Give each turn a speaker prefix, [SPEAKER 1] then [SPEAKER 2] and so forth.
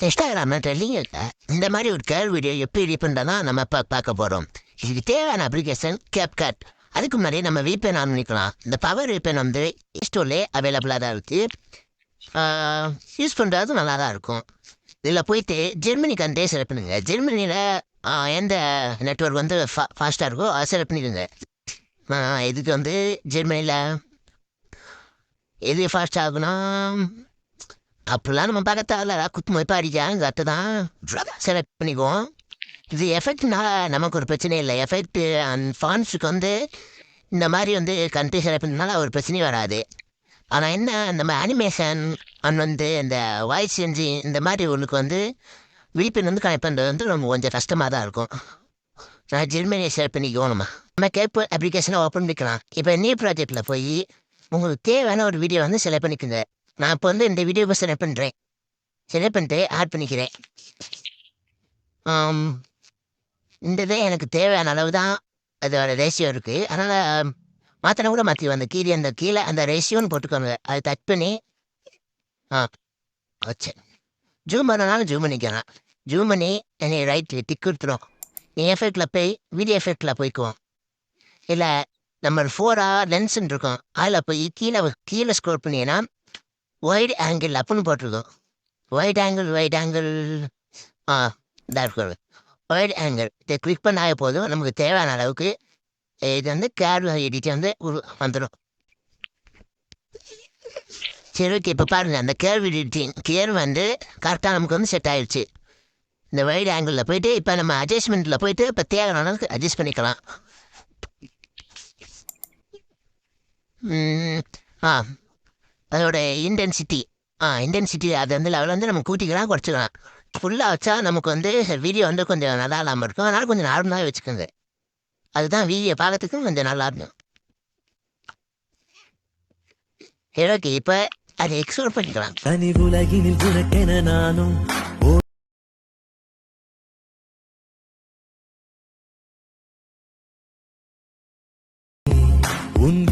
[SPEAKER 1] இன்ஸ்டாகிராமில் ட்ரெண்டிங் இருக்க இந்த மாதிரி ஒரு கேர் வீடியோ எப்படி எடிட் பண்ணுறதா நம்ம பார்க்க போகிறோம். இதுக்கு தேவையான அப்ளிகேஷன் கேப்கட். அதுக்கு முன்னாடி நம்ம VPN ஆன் பண்ணிக்கலாம். இந்த பவர் VPN வந்து ஸ்டோர்லேயே அவைலபிளாக தான் இருக்குது. யூஸ் பண்ணுறது நல்லா தான் இருக்கும். இதில் போயிட்டு ஜெர்மனி கண்ட்ரியை செலக்ட் பண்ணுங்க. ஜெர்மனியில் எந்த நெட்ஒர்க் வந்து ஃபாஸ்ட்டாக இருக்கோ அதை செலக்ட் பண்ணிடுங்க. இதுக்கு வந்து ஜெர்மனியில் எது ஃபாஸ்ட் ஆகுனா அப்படிலாம் நம்ம பார்க்க தேவையில்ல. குத்து மதிப்பாக அடிக்காங்க அத்தை தான் செலக்ட் பண்ணிக்குவோம். இது எஃபெக்ட்னால நமக்கு ஒரு பிரச்சனையும் இல்லை. எஃபெக்ட் அண்ட் ஃபான்ஸுக்கு வந்து இந்த மாதிரி வந்து கண்ட்ரி செலக்ட் பண்ணனால ஒரு பிரச்சனையும் வராது. ஆனால் என்ன நம்ம அனிமேஷன் அண்ட் வந்து இந்த வாய்ஸ் செஞ்சு இந்த மாதிரி ஒன்றுக்கு வந்து VPN வந்து கனெக்ட் பண்ணுறது வந்து நம்ம கொஞ்சம் கஷ்டமாக தான் இருக்கும். நான் ஜெர்மனியை செலக்ட் பண்ணிக்குவோம். நம்ம கேப் அப்ளிகேஷனை ஓப்பன் பண்ணிக்கலாம். இப்போ நியூ ப்ராஜெக்டில் போய் உங்களுக்கு தேவையான ஒரு வீடியோ வந்து செலக்ட் பண்ணிக்கோங்க. நான் இப்போ வந்து இந்த வீடியோவை செலக்ட் பண்ணுறேன். செலக்ட் பண்ணிட்டு ஆட் பண்ணிக்கிறேன். இந்த இதே எனக்கு தேவையான அளவு தான் அதோட ரேஷியோ இருக்குது. அதனால் மாற்றினா கூட மாற்றி அந்த கீழே அந்த ரேஷியோன்னு போட்டுக்கோங்க. அதை டச் பண்ணி வச்சு ஜூம் பண்ணனாலும் ஜூம் பண்ணிக்கலாம். ஜூம் பண்ணி என்னை ரைட்டில் டிக் கொடுத்துரும். நீ எஃபெக்டில் போய் வீடியோ எஃபெக்டில் போய்க்குவோம். இல்லை நம்பர் 4 லென்ஸுன்னு இருக்கும். அதில் போய் கீழே ஸ்க்ரோல் பண்ணிங்கன்னா ஒயிட் ஆங்கிள் அப்புடின்னு போட்டிருக்கோம். ஒயிட் ஆங்கிள் இதாக இருக்கும். ஒயிட் ஆங்கிள் இதை கிளிக் பண்ணாத போதும் நமக்கு தேவையான அளவுக்கு இது வந்து கேர் எடிட் வந்து வந்துடும். சரி, ஓகே. இப்போ பாருங்கள், அந்த கேர் எடிட்டிங் வந்து கரெக்டாக நமக்கு வந்து செட் ஆகிடுச்சு. இந்த ஒயிட் ஆங்கிளில் போயிட்டு இப்போ நம்ம அட்ஜஸ்ட்மெண்ட்டில் போயிட்டு இப்போ தேவையான அளவுக்கு அட்ஜஸ்ட் பண்ணிக்கலாம். அதோட இன்டென்சிட்டி அது வந்து லெவல் வந்து நம்ம கூட்டிக்கலாம் குறைச்சிக்கலாம். ஃபுல்லாக வச்சா நமக்கு வந்து வீடியோ வந்து கொஞ்சம் நல்லா இல்லாமல் இருக்கும். அதனால் கொஞ்சம் நார்மலாக வச்சுக்கோங்க. அதுதான் வீடியோ பார்க்கறதுக்கும் கொஞ்சம் நல்லா இருக்கும். சரி, ஓகே. இப்போ அதை எக்ஸ்ப்ளோர் பண்ணிக்கலாம்.
[SPEAKER 2] தனி உலகினில் உனக்கென நானும் உன்